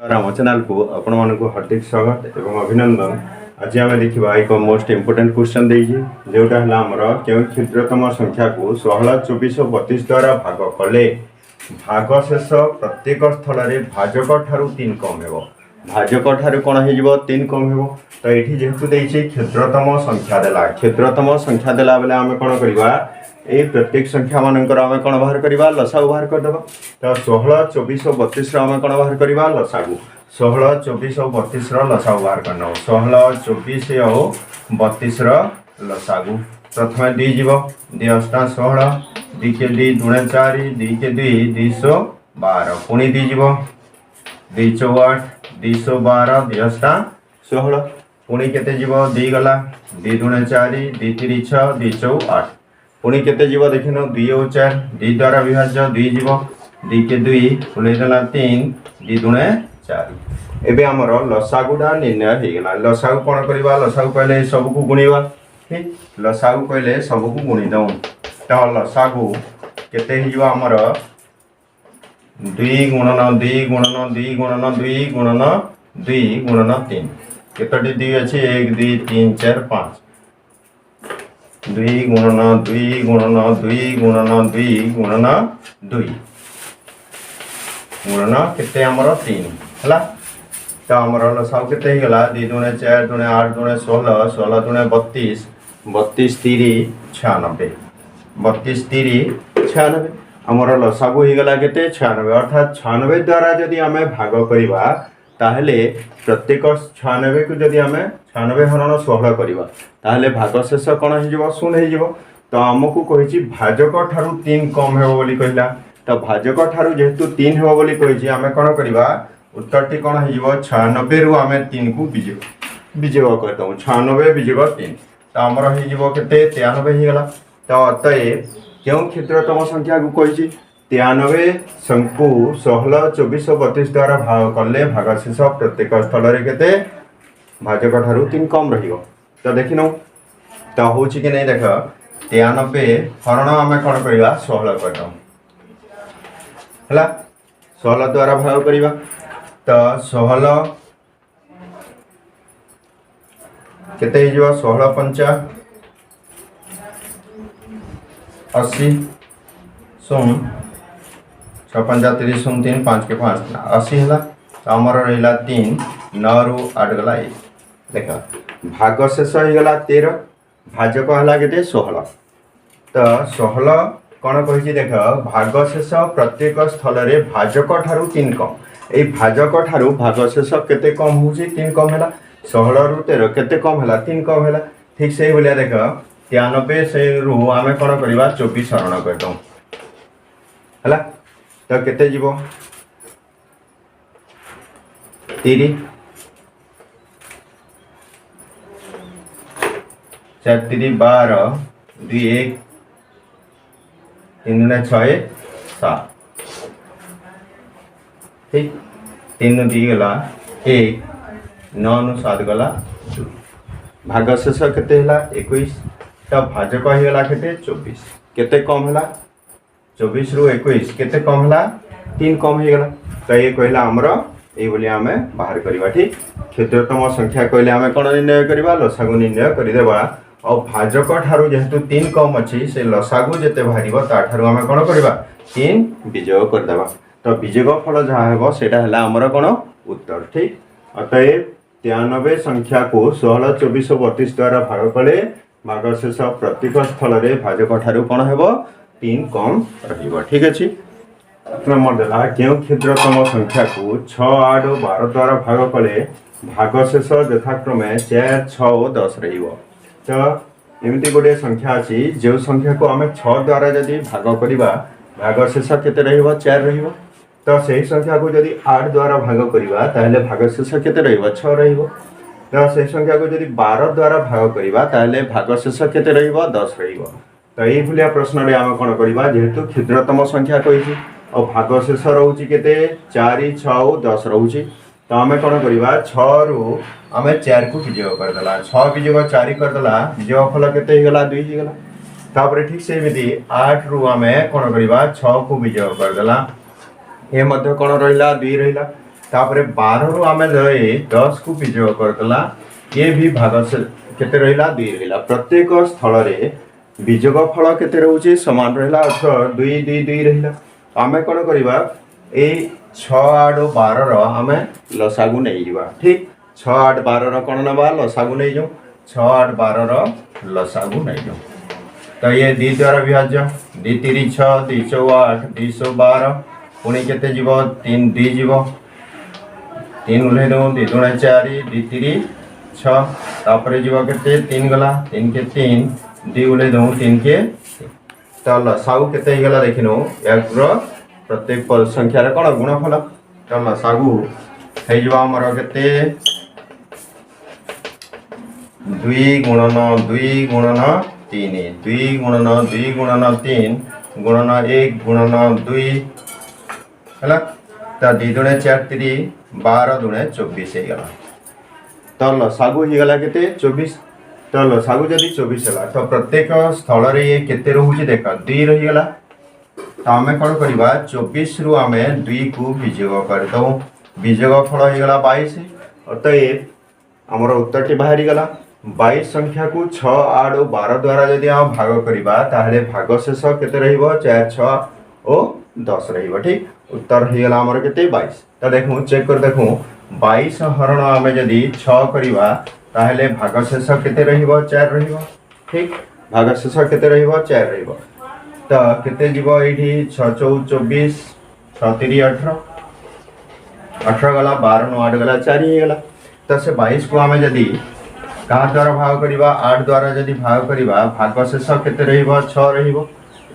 Ram channel को आपण मानक हार्दिक स्वागत एवं अभिनंदन। आज आम देखा एक मोस्ट इम्पोर्टेंट क्वेश्चन देगी जोटा है आमर क्यों क्षुद्रतम संख्या को 16, 24, 32 द्वारा भाग कले भागशेष प्रत्येक स्थल में भाजक ठारू 3 कम हो भाजक ठारू कौन हो 3 कम हो। तो ये जेहेतु देती क्षुद्रतम संख्या देला क्षुद्रतम संख्या देला बेले आम कौन करवा ये प्रत्येक संख्या मानकर आम कौन बाहर करवा लसागु बाहर करदेव। तो 16, 24, 32 आम कौन बाहर करवा लसागु 16, 24 और 32 लसागु बाहर करना 16, 24 और 32 लसागु। प्रथम 2 जीव 2 8 16 2 के 2 दूणे 4 2 के 2 212 पुणी 2 जीव 2 4 8 212 2 8 16 पुणी केते जीव 2 गला 2 दूणे 4 2 3 6 2 4 8 पुणी केते जीव देखिन 2 और 4 2 द्वारा विभाज्य 2 जीव 2 के 2 पुणेदेला 3 2 दूणे 4। एबे हमर लसागुडा निर्णय हो गला। लसागु कौन करवा लसागु कहले सबको गुणिबा ठीक लसागु कहले सबको गुणी दऊ। तो लसागु केते हो हमर 2 गुणन 2 गुणन 2 गुणन 2 गुणन 2 गुणन 3 केतोटी 2 अछि 1 2 3 4 5 2 गुणन 2 गुणन 2 गुणन 2 गुणन 2 गुणन केते हमर 3 हला। तो हमर लसागु केते हो गला 2 दूणे 4 दूणे 8 दूणे 16 16 दूणे 32 32 3 96 32 3 96 हमर लसागु हो गला केते 96 अर्थात 96 द्वारा जदि आमे भाग करबा ताहले प्रत्येक 96 को जदि आमे 96 हरण 16 करबा ताहले भागशेष कौन हो शून्य हो। तो आमको कही भाजक ठारू 3 कम हो बोली कहला। तो भाजक ठारू जेहेतु 3 हो बोली कही आमे कौन करबा उत्तरटी कौन हो 96 रु आमे 3 को विजय कर दऊ 96 विजय 3 तो आमर हो केते 93 हो गला। तो अतएव क्यों क्षुद्रतम संख्या को कही 93 को 16, 24 और 32 द्वारा भाग कले भागशेष प्रत्येक स्थल में केते भाजक ठारू 3 कम रहिबो। तो देखिन तो हूँ कि नहीं देख 93 हरण आम कौन करवा 16 कर 16 द्वारा भाग करवा। तो 16 केते 16 पंचा 80 शून्य 6 पंचा 30 शून्य 3 5 के 5 80 है। तो आमर रहा 3 9 रु 8 गला 1 देख भागशेष हो गला 13 भाजक है के 16। तो 16 कौन कही देख भागशेष प्रत्येक स्थल में भाजक ठारू 3 कम ये भाजक ठारू भागशेष केते कम हो 3 कम है 16 रु 13 केते कम है 3 कम है। ठीक से भाया देख 93 से रु आम कौन करवा 24 हरण कर दऊ है। तो केते जीव 30 4 3 12 2 1 3 दूणे 6 7 ठीक 3 2 गला 1 9 नु 7 गला 2 भागशेष केते हला 21। तो भाजक हो गला केते 24 केते कम हला 24 रु 21 केते कम हला 3 कम हो गला। तो ये कहला हमर ये बोली आमे बाहर करवा ठीक क्षुद्रतम संख्या कहले आमे कोन निर्णय करवा लसागु निर्णय करदेबा और भाजक ठारू जेहेतु 3 कम अच्छी से लसागु जेते बाहर ताठारू आम कौन करवा 3 विजय करदेबा। तो विजय फल जहाँ हे सेटा है आमर कौन उत्तर ठीक। अतएव 93 संख्या को 16, 24 और 32 द्वारा भाग कले भागशेष प्रत्येक स्थल में भाजक ठारू कौन हो 3 कम रहिबो ठीक अच्छे। नंबर देला क्यों क्षुद्रतम संख्या को 6, 8 और 12 द्वारा भाग कले भागशेष यथाक्रमे 4, 6 और 10 रहिबो। तो एमती गोटे संख्या अच्छी जो संख्या को आम 6 द्वारा जदि भाग करवा भागशेष केते रहिबो 4 रहिबो। तो सही संख्या को जदि 8 द्वारा भाग करवा ताहले भागशेष केते रहिबो 6 रहिबो। तो सही संख्या को जदि 12 द्वारा भाग करवा ताहले भागशेष केते रहिबो 10 रहिबो। तो ये भलिया प्रश्न आम कौन करवा जेहेतु क्षुद्रतम संख्या कही और भागशेष रोचे केते 4, 6 और 10 रोचे। तो आम कौन करवा 6 रु आम 4 को विजय करदेला 6 विजय 4 करदेला विजय फल केते हो गला 2 हो गला। तापर ठीक से 8 रु आम कौन करवा 6 को विजय करदेला ये मध्य कौन रहा 2 रहा तापर 12 रु आमे 10 को विजोग करदला ये भी भाग से केते रहिला 2 रहिला प्रत्येक स्थल रे विजोग फल केते रहउची समान रहिला अर्थात 2 2 2 रहिला आमे कोन करबा ए 6 8 12 रो आमे लसागु नै जीवा ठीक 6 8 12 रो कोन नबा लसागु नै जो 6 8 12 रो लसागु नै जो तो ये 2 द्वारा विभाज्य 2 3 6 2 4 8 2 12 पुणी केते जीवो 3 2 जीवो 3 उले दो 2 2 4 2 3 6 तापर जीवो केते 3 गला 3 के 3 2 उले दो 3 के तो लसागु केते गला देखिनो एक रो प्रत्येक पद संख्या रे कोन गुणफल तो लसागु हे जीवो हमर केते 2 गुणन 2 गुणन 3 2 गुणन 2 गुणन 3 गुणन 1 गुणन 2 है तो 2 दुणे 4 3 12 दुणे 24 गला तो लसागु ही गला केते 24 तो लसागु जदी 24 हला तो प्रत्येक स्थल रे ये केते रहउची देखा 2 रही गला तो आमे कोन करबा 24 रु आमे 2 को विजोग कर दो विजोग फल ही गला 22 अतएव हमर उत्तर टी बाहरी गला 22 संख्या को 6 8 और 12 द्वारा यदि हम भाग करिबा ताहले भाग शेष केते रहइबो 4 6 और 10 रहइबो ठीक उत्तर ही गला हमर केते 22 त देखु चेक कर देखु 22 हरण हमें यदि 6 करिबा ताहले भाग शेष केते रहइबो 4 रहइबो ठीक भाग शेष केते रहइबो 4 रहइबो त केते जीवो एठी 6 4 24 6 3 18 18 गला 12 नो 8 गला 4 ही गला त से 22 को हमें यदि कहाँ द्वारा भाग करिबा 8 द्वारा यदि भाग करिबा भाग शेष केते रहइबो 6 रहइबो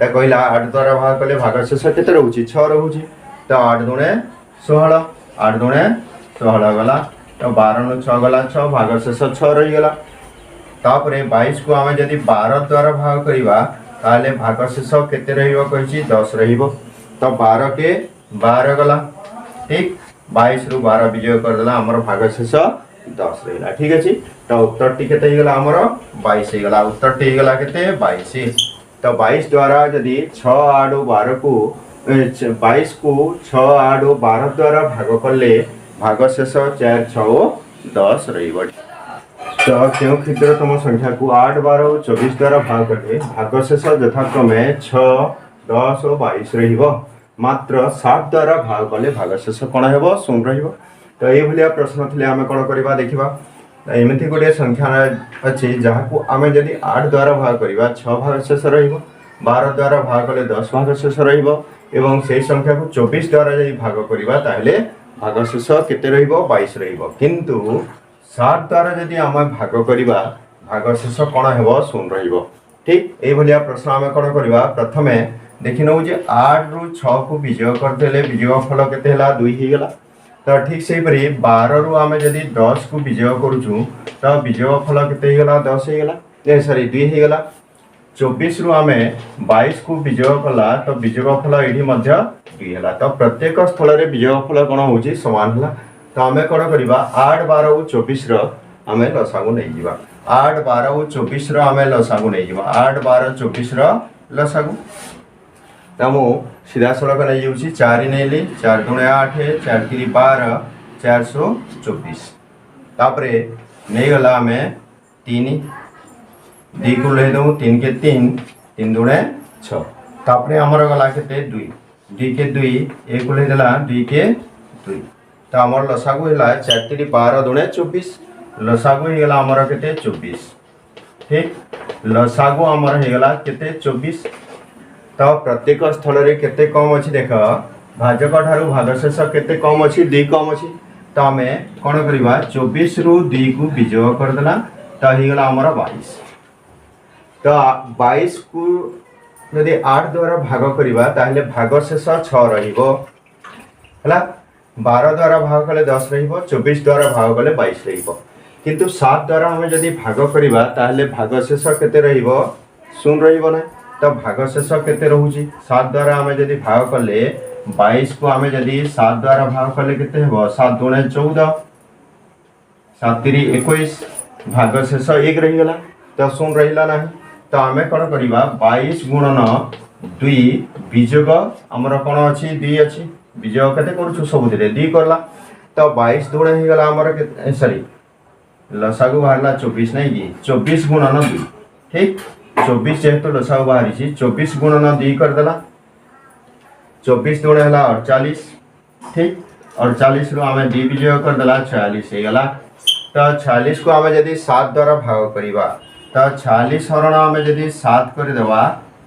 त कहला 8 द्वारा भाग कले भाग शेष केते रहउची 6 रहउची तो 8 दुणे 16 8 दुणे 16 गला तो 12 नु 6 गला 6 भाग शेष 6 रही गला तापरे 22 को हमें यदि 12 द्वारा भाग करिबा ताले भाग शेष केते रहइबो कहिची 10 रहइबो तो 12 के 12 गला ठीक 22 रु 12 विजय कर देला हमर भाग शेष 10 रहिला ठीक अछि तो उत्तर टी केते गला हमर 22 गला उत्तर टी गला केते 22 तो 22 द्वारा यदि 6 8 और 12 को 22 को 6 8 और 12 द्वारा भाग करले भाग शेष 4 6 और 10 रहिबो तो केउ क्षुद्रतम संख्या को 8 12 और 24 द्वारा भाग करले भाग शेष यथाक्रमे 6 10 और 22 रहिबो मात्र 7 द्वारा भाग करले भाग शेष कोन हेबो 0 रहिबो तो ये भलिया प्रश्न थिले आमे कोन करबा देखिबा एमिति गोटे संख्या अछि जहा को आमे यदि 8 द्वारा भाग करिबा 6 भाग शेष रहिबो 12 द्वारा भाग कले 10 भाग शेष रहिबो एवं सेही संख्या को 24 द्वारा यदि भाग करिबा ताहले भाग शेष केते रहिबो 22 रहिबो किंतु 7 द्वारा यदि आमे भाग करिबा भाग शेष कोन हेबो 0 रहिबो ठीक ए भलिया प्रश्न आमे कोन करिबा प्रथमे देखिनौ जे 8 रु 6 को विजय कर देले विजय फल केते हला 2 ही गेला तो ठीक से परी 12 रु आमे यदि 10 को विजय करूछु तो विजय फल केते ही गला 10 ही गला ए सॉरी 2 ही गला 24 रु आमे 22 को विजय कला तो विजय फल एठी मध्य 2 हला तो प्रत्येक स्थल रे विजय फल कोन होची समान हला तो आमे कोन करबा 8 12 और 24 रो आमे लसागु नै जीवा 8 12 और 24 रो आमे लसागु नै जीवा 8 12 24 रो लसागु तमु सीधा सड़क नहीं जाऊँगी 4 नहीं ली 4 दुणे 8 4 3 12 424 तापरे नहीं गला हमें 3 2 को ले दो 3 के 3 3 दुणे 6 तापरे हमर गला केते 2 2 के 2 1 को ले देला 2 के 2 तो हमर लसागु हैला 4 3 12 दुणे 24 लसागु ही गला हमर केते 24 ठीक लसागु हमर हे गला केते 24 तो प्रत्येक स्थल रे केते कम अछि देख भाजक ठारू भागशेष केते कम अछि 2 कम अछि तो हमें कोन करबा 24 रु 2 को विजय कर देला तो ही गला हमर 22 तो 22 को यदि 8 द्वारा भाग करबा ताहले भागशेष 6 रहिबो हला 12 द्वारा भाग कले 10 रहिबो 24 द्वारा भाग कले 22 रहिबो किंतु 7 द्वारा हमें यदि भाग करबा ताहले भागशेष केते रहिबो 0 रहिबो ना तो भागशेष केते रहउची 7 द्वारा हमें यदि भाग कले 22 को हमें यदि 7 द्वारा भाग कले केते हेबो 7 दुणे 14 7 3 21 भागशेष 1 रही गला तो 0 रहिला नाही तो हमें कोन करबा 22 गुणन 2 विजोग हमर कोन अछि 2 अछि विजोग केते करूछु सब दिले 2 करला तो 22 दूणे हो गला हमर सॉरी लसागु बाहरला 24 नहीं कि 24 गुणन 2 ठीक 24 जेहेतु लसागु बाहरी 24 गुणन 2 कर देला 24 दूणे हला 48 ठीक 48 रो हमें 2 विजय कर देला 46 हो गला। तो 46 को हमें यदि 7 द्वारा भाग करिबा तो 46 हरण हमें यदि 7 कर देबा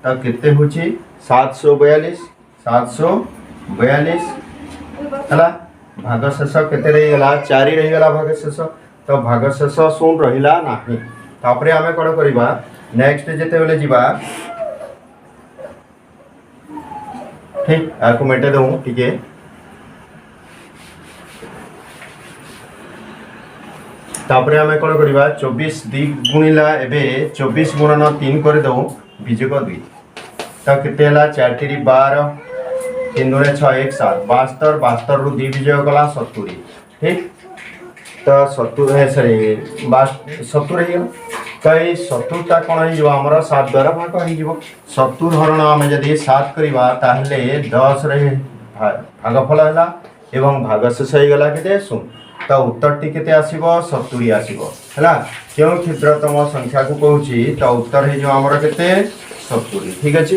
तो केते होची 742 742 हला भाग शेष केते रही गला 4 रही गला भाग शेष। तो भाग शेष शून रहिला नाही तापरे हमें कोन करिबा नेक्स्ट जेते बेले जिबा ठीक आको मेटे दऊ ठीके तापरे हमें कोन करिबा 24 2 गुणिला एबे 24 गुणन 3 कर दऊ विजय 2 तो केते हला 4 3 12 3 दूने 6 1 7 72 72 रु 2 विजय गला 70 ठीक तो 70 है सॉरी 70 रही गला तो ये 70 ता कोन ही जो हमर 7 द्वारा भाग ही जीवो 70 हरण हम यदि 7 करिबा ताहले 10 रहे भागफल हला एवं भाग शेष हो गला केते सुन तो उत्तर टी केते आसीबो 70 आसीबो हला क्यों क्षुद्रतम संख्या को कहूची तो उत्तर हे जो हमर केते 70 ठीक अछि।